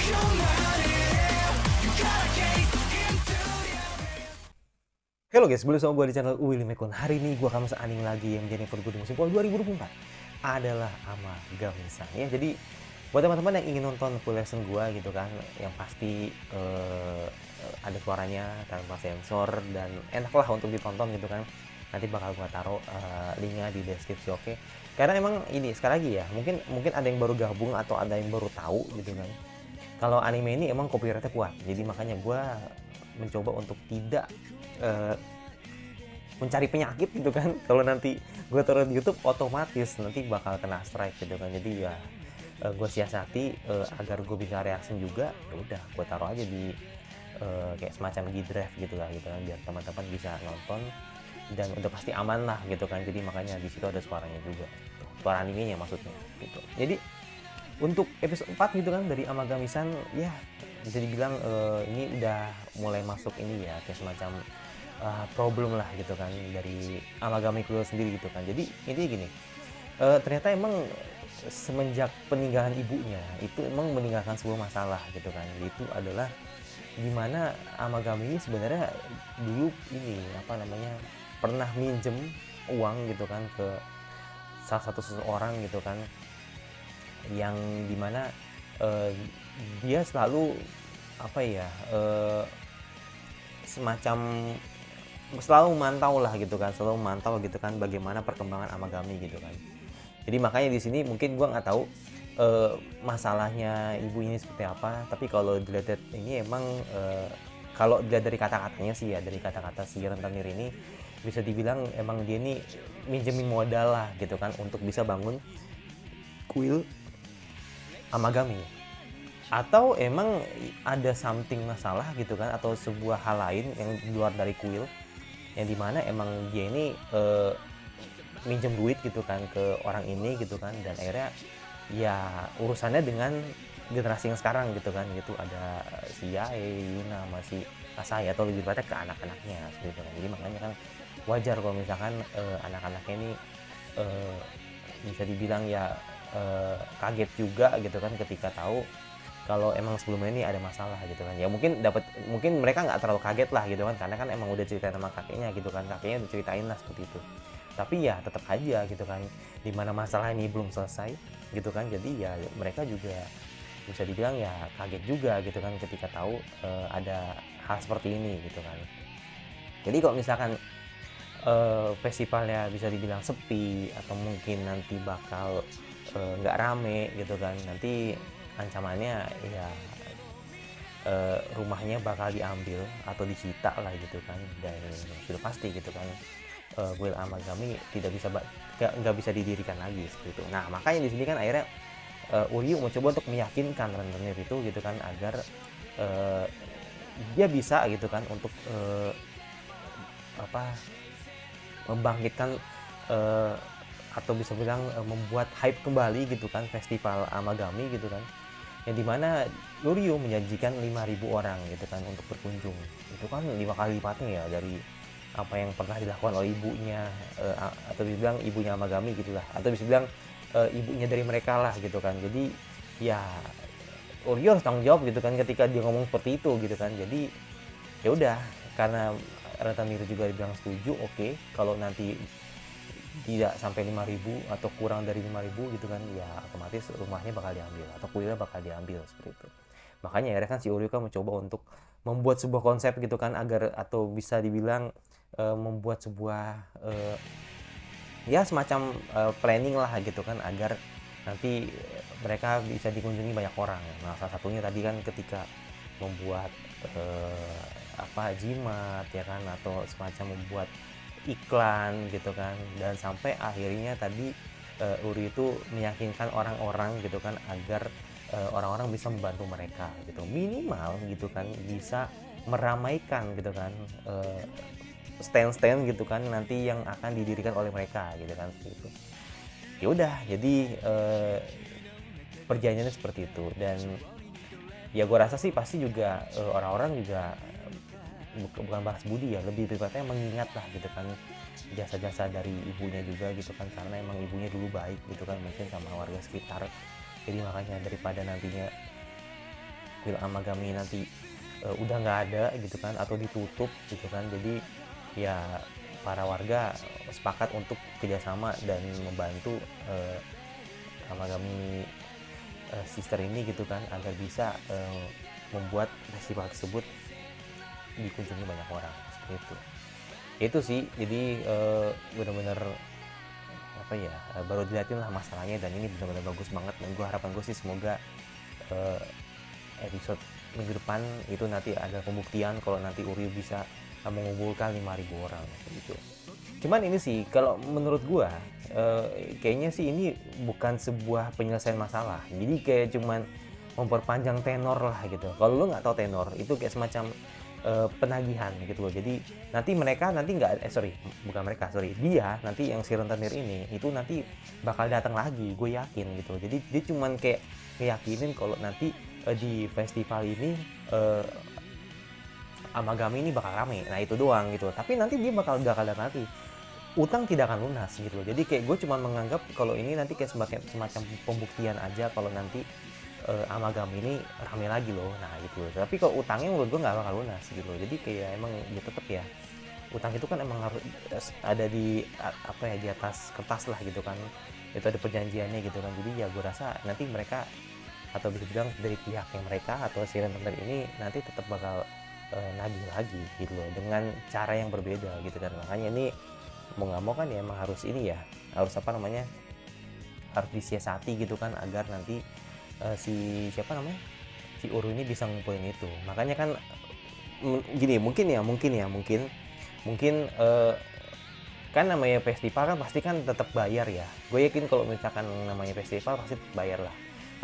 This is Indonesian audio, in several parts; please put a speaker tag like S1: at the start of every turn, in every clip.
S1: Halo guys, balik sama gue di channel Willy Mekun. Hari ini gue akan anime lagi yang menjadi Good musim fall 2024 adalah Amagamisan ya. Jadi buat teman-teman yang ingin nonton full lesson gue gitu kan, yang pasti ada suaranya tanpa sensor dan enak lah untuk ditonton gitu kan. Nanti bakal gue taruh linknya di deskripsi, oke? Karena emang ini sekali lagi ya, mungkin ada yang baru gabung atau ada yang baru tahu gitu kan. Kalau anime ini emang copyrightnya kuat, jadi makanya gue mencoba untuk tidak mencari penyakit gitu kan. Kalau nanti gue taruh di YouTube otomatis nanti bakal kena strike gitu kan. Jadi ya gue siasati agar gue bisa reaction juga. Ya udah gue taruh aja di kayak semacam di drive gitu lah gitu kan, biar teman-teman bisa nonton dan udah pasti aman lah gitu kan. Jadi makanya di situ ada suaranya juga gitu. Suara animenya maksudnya gitu. Jadi untuk episode 4 gitu kan dari Amagamisan ya, bisa dibilang ini udah mulai masuk ini ya, kayak semacam problem lah gitu kan dari Amagami Kuil sendiri gitu kan. Jadi intinya gini, ternyata emang semenjak peninggalan ibunya itu emang meninggalkan sebuah masalah gitu kan. Itu adalah dimana Amagami ini sebenarnya dulu ini apa namanya pernah minjem uang gitu kan ke salah satu seseorang gitu kan, yang dimana dia selalu apa ya semacam selalu memantau lah gitu kan, selalu memantau gitu kan bagaimana perkembangan Amagami gitu kan. Jadi makanya di sini mungkin gua nggak tahu masalahnya ibu ini seperti apa, tapi kalau dilihat ini emang kalau dilihat dari kata-katanya sih ya, dari kata-kata si rentenir ini bisa dibilang emang dia ini minjemin modal lah gitu kan untuk bisa bangun kuil Amagami. Atau emang ada something masalah gitu kan, atau sebuah hal lain yang di luar dari kuil, yang dimana emang dia ini minjem duit gitu kan ke orang ini gitu kan, dan akhirnya ya urusannya dengan generasi yang sekarang gitu kan, gitu ada si Yae, Yuna, masih Asai, atau lebih tepatnya ke anak-anaknya gitu kan. Jadi makanya kan wajar kalau misalkan anak-anaknya ini eh, bisa dibilang ya kaget juga gitu kan ketika tahu kalau emang sebelumnya ini ada masalah gitu kan. Ya mungkin mereka nggak terlalu kaget lah gitu kan, karena kan emang udah cerita sama kakeknya gitu kan, kakeknya udah ceritain lah seperti itu. Tapi ya tetap aja gitu kan, dimana masalah ini belum selesai gitu kan. Jadi ya mereka juga bisa dibilang ya kaget juga gitu kan ketika tahu ada hal seperti ini gitu kan. Jadi kalau misalkan festivalnya bisa dibilang sepi atau mungkin nanti bakal nggak rame gitu kan, nanti ancamannya ya rumahnya bakal diambil atau disita lah gitu kan. Dan sudah pasti gitu kan Guild Amagami nggak bisa didirikan lagi seperti itu. Nah makanya di sini kan akhirnya Uryu mencoba untuk meyakinkan rentenir itu gitu kan, agar dia bisa gitu kan untuk apa membangkitkan atau bisa bilang membuat hype kembali gitu kan festival Amagami gitu kan, yang dimana Lurio menjanjikan 5.000 orang gitu kan untuk berkunjung. Itu kan 5 kali lipatnya ya dari apa yang pernah dilakukan oleh ibunya, atau bisa bilang ibunya Amagami gitulah, atau bisa bilang ibunya dari mereka lah gitu kan. Jadi ya Lurio harus tanggung jawab gitu kan ketika dia ngomong seperti itu gitu kan. Jadi ya udah, karena Ratanir juga dibilang setuju, oke, kalau nanti tidak sampai 5.000 atau kurang dari 5.000 gitu kan, ya otomatis rumahnya bakal diambil atau kuilnya bakal diambil seperti itu. Makanya akhirnya kan si Uryu kan mencoba untuk membuat sebuah konsep gitu kan, agar atau bisa dibilang membuat sebuah ya semacam planning lah gitu kan, agar nanti mereka bisa dikunjungi banyak orang. Nah salah satunya tadi kan ketika membuat apa jimat ya kan, atau semacam membuat iklan gitu kan, dan sampai akhirnya tadi Uri itu meyakinkan orang-orang gitu kan agar orang-orang bisa membantu mereka gitu, minimal gitu kan bisa meramaikan gitu kan stand-stand gitu kan nanti yang akan didirikan oleh mereka gitu kan seperti itu. Ya udah, jadi perjanjiannya seperti itu. Dan ya gue rasa sih pasti juga orang-orang juga bukan balas budi ya, lebih tepatnya mengingat lah gitu kan jasa-jasa dari ibunya juga gitu kan, karena emang ibunya dulu baik gitu kan mungkin sama warga sekitar. Jadi makanya daripada nantinya kuil Amagami nanti udah nggak ada gitu kan, atau ditutup gitu kan. Jadi ya para warga sepakat untuk kerjasama dan membantu Amagami sister ini gitu kan, agar bisa membuat festival tersebut dikunjungi banyak orang seperti itu sih. Jadi benar-benar apa ya, baru dilihatin lah masalahnya, dan ini benar-benar bagus banget. Dan gue harapan gue sih semoga episode minggu depan itu nanti ada pembuktian kalau nanti Uryu bisa mengumpulkan 5.000 orang gitu. Cuman ini sih kalau menurut gua kayaknya sih ini bukan sebuah penyelesaian masalah. Jadi kayak cuman memperpanjang tenor lah gitu. Kalau lu nggak tahu tenor itu kayak semacam penagihan gitu loh. Jadi nanti mereka nanti nggak dia nanti yang si rentenir ini itu nanti bakal datang lagi, gue yakin gitu. Jadi dia cuman kayak ngeyakinin kalau nanti di festival ini Amagami ini bakal rame. Nah itu doang gitu. Tapi nanti dia bakal datang lagi. Utang tidak akan lunas gitu loh. Jadi kayak gue cuma menganggap kalau ini nanti kayak semacam pembuktian aja kalau nanti Amagami ini rame lagi loh. Nah gitu loh. Tapi kalau utangnya menurut gue nggak bakal lunas gitu loh. Jadi kayak emang ya tetap ya, utang itu kan emang harus ada di apa ya, di atas kertas lah gitu kan. Itu ada perjanjiannya gitu kan. Jadi ya gue rasa nanti mereka, atau bisa bilang dari pihak yang mereka atau si rentenir ini nanti tetap bakal nagih lagi gitu loh, dengan cara yang berbeda gitu kan. Makanya ini mau nggak mau kan ya emang harus ini ya, harus apa namanya, harus disiasati gitu kan, agar nanti si siapa namanya, si Uru ini bisa ngumpulin itu. Makanya kan gini, mungkin kan namanya festival kan pasti kan tetap bayar ya. Gue yakin kalau misalkan namanya festival pasti bayar lah,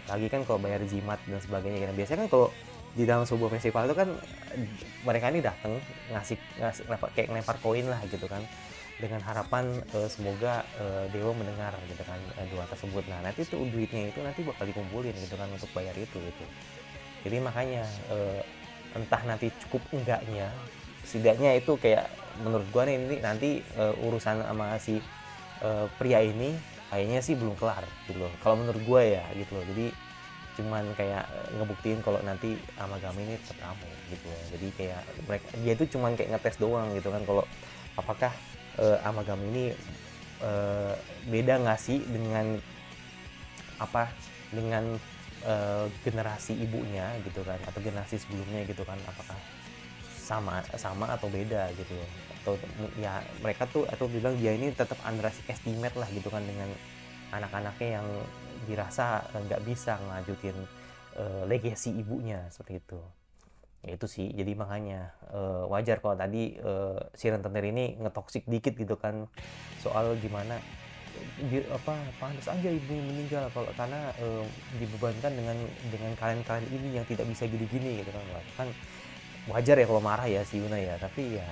S1: apalagi kan kalau bayar jimat dan sebagainya kan. Biasanya kan kalau di dalam sebuah festival itu kan mereka ini datang ngasih kayak ngelempar koin lah gitu kan, dengan harapan semoga dewa mendengar gitu kan doa tersebut. Nah nanti tuh duitnya itu nanti bakal dikumpulin gitu kan untuk bayar itu gitu. Jadi makanya entah nanti cukup enggaknya, setidaknya itu kayak menurut gua nih ini nanti urusan sama si pria ini kayaknya sih belum kelar gitu loh kalau menurut gua ya gitu loh. Jadi cuman kayak ngebuktiin kalau nanti Amagami ini tetap ramai gitu loh. Jadi kayak mereka, dia itu cuman kayak ngetes doang gitu kan, kalau apakah Amagami ini beda nggak sih dengan apa, dengan generasi ibunya gitu kan, atau generasi sebelumnya gitu kan, apakah sama atau beda gitu loh. Atau ya mereka tuh atau bilang dia ini tetap underestimate lah gitu kan dengan anak-anaknya yang dirasa nggak bisa ngelanjutin legacy ibunya seperti itu. Ya itu sih, jadi makanya wajar kalau tadi si rentenir ini ngetoksik dikit gitu kan, soal gimana pantas aja ibu meninggal kalau karena dibebankan dengan kalian ini yang tidak bisa gini-gini gitu kan. Kan wajar ya kalau marah ya si Yuna ya, tapi ya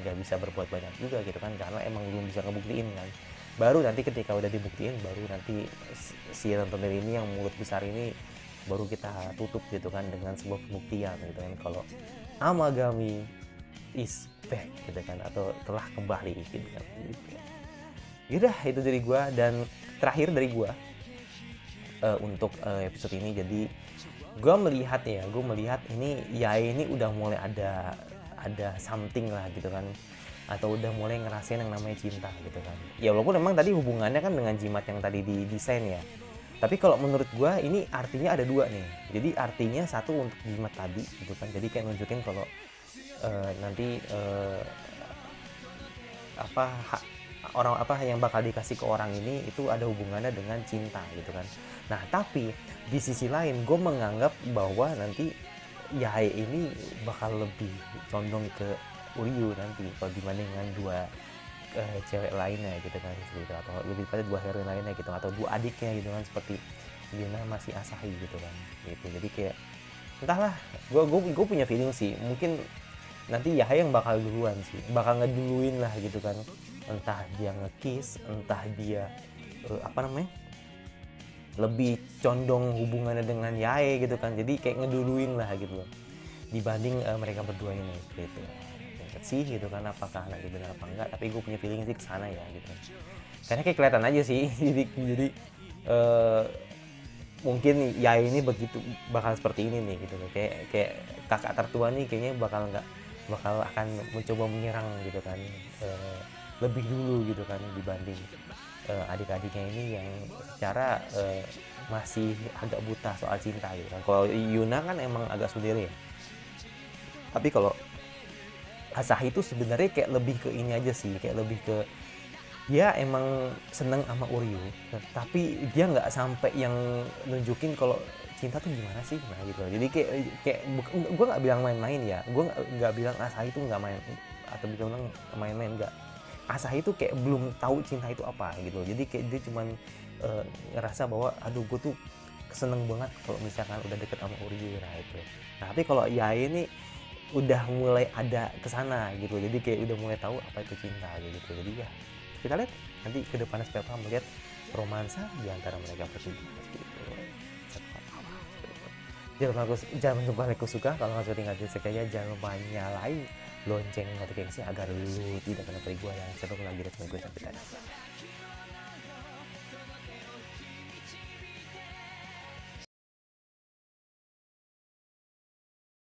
S1: nggak bisa berbuat banyak juga gitu kan, karena emang belum bisa ngebuktiin kan. Baru nanti ketika udah dibuktiin, baru nanti si rentenir ini yang mulut besar ini baru kita tutup gitu kan dengan sebuah pembuktian gitu kan, kalau Amagami is back gitu kan, atau telah kembali gitu kan. Yaudah itu dari gua, dan terakhir dari gua untuk episode ini. Jadi gue melihat ini ya ini udah mulai ada something lah gitu kan, atau udah mulai ngerasain yang namanya cinta gitu kan. Ya walaupun memang tadi hubungannya kan dengan jimat yang tadi didesain ya, tapi kalau menurut gue ini artinya ada dua nih. Jadi artinya satu untuk jimat tadi gitu kan, jadi kayak nunjukin kalau nanti orang yang bakal dikasih ke orang ini itu ada hubungannya dengan cinta gitu kan. Nah tapi di sisi lain gue menganggap bahwa nanti Yae ini bakal lebih condong ke Uryu nanti kalau dibanding dengan dua cewek lainnya gitu kan, gitu. Atau lebih pada dua heroin lainnya gitu, atau dua adiknya gitu kan, seperti Yuna masih Asahi gitu kan gitu. Jadi kayak entahlah, gue punya feeling sih mungkin nanti Yae yang bakal duluan sih, bakal ngeduluin lah gitu kan, entah dia ngekiss, entah dia lebih condong hubungannya dengan Yae gitu kan. Jadi kayak ngeduluin lah gitu loh dibanding mereka berdua ini gitu sih gitu kan. Apakah nanti benar apa enggak, tapi gue punya feeling sih kesana ya gitu, karena kayak kelihatan aja sih. jadi mungkin ya ini begitu bakal seperti ini nih gitu loh, kayak kayak kakak tertua nih kayaknya bakal akan mencoba menyerang gitu kan, lebih dulu gitu kan dibanding adik-adiknya ini yang secara masih agak buta soal cinta gitu kan. Kalau Yuna kan emang agak sendiri ya, tapi kalau Asahi itu sebenarnya kayak lebih ke ini aja sih, kayak lebih ke dia emang seneng sama Uryu, tapi dia nggak sampai yang nunjukin kalau cinta tuh gimana sih, nah gitu. Jadi kayak kayak gue nggak bilang main-main ya, gue nggak bilang Asahi itu nggak main atau bisa bilang main-main, nggak. Asahi itu kayak belum tahu cinta itu apa gitu. Jadi kayak dia cuman ngerasa bahwa aduh gue tuh seneng banget kalau misalkan udah deket sama Uryu, nah itu. Nah, tapi kalau Yae ini udah mulai ada kesana gitu, jadi kayak udah mulai tahu apa itu cinta gitu. Jadi ya kita lihat nanti ke depannya seperti apa, melihat romansa di antara mereka bertiga seperti itu. Jangan lupa like suka, kalau nggak suka tinggal sekalian, jangan lupa nyalain lonceng notifikasi agar lu tidak kena peri gue yang seru lagi dari gue sampai